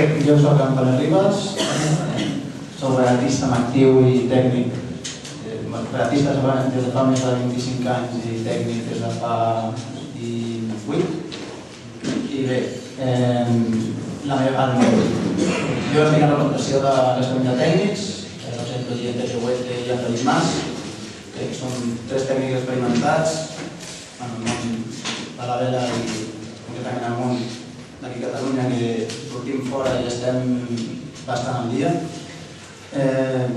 Jo soc Antoni Ribas, soc regatista amb actiu i tècnic. Regatista segurament des de fa més de 25 anys i tècnic des de fa 18. I bé, jo estic en representació de l'Escola de Tècnics, represento Guillem Teixuguete i Antoni Mas, que són 3 tècnics experimentats en el món de la vela i concretament en el món d'aquí a Catalunya, que sortim fora i estem bastant al dia.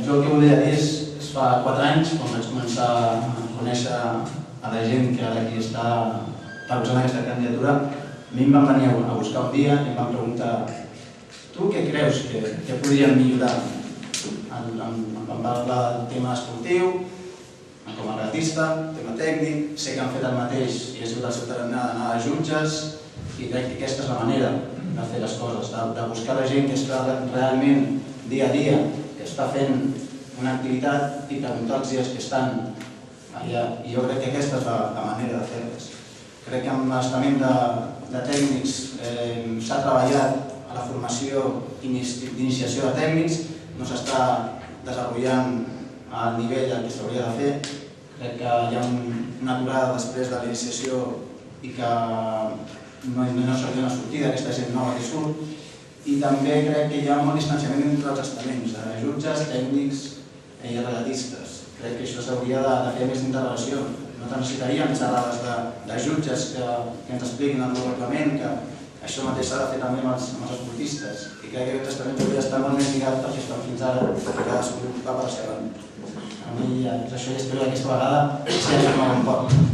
Jo el que volia dir és fa 4 anys, quan vaig començar a conèixer a la gent que ara aquí està recolzant aquesta candidatura, a mi em van venir a buscar un dia i em van preguntar: tu què creus que podríem millorar? Em van parlar del tema esportiu, com a regatista, tema tècnic, sé que han fet el mateix i ha sigut el seu tarannà d'anar a jutges i crec que aquesta és la manera de fer les coses, de buscar la gent que està realment dia a dia, que està fent una activitat i preguntar als dies que estan allà. I jo crec que aquesta és la manera de fer-les. Crec que amb l'estament de tècnics s'ha treballat a la formació d'iniciació de tècnics, no s'està desenvolupant al nivell que s'hauria de fer. Crec que hi ha una aturada després de l'iniciació i que no s'ha una sortida, aquesta gent nova que surt. I també crec que hi ha molt distanciament entre els estaments, jutges, tècnics i regatistes. Crec que això s'hauria de fer més d'interrelació. No necessitaríem xerrades de jutges que ens expliquin el nou reglament, que això mateix s'ha de fer també amb els esportistes. I crec que aquest estament hauria d'estar molt més lligat perquè estan fins ara, que cadascú va per la seva. A mi és això i espero que aquesta vegada s'hi hagi un poc.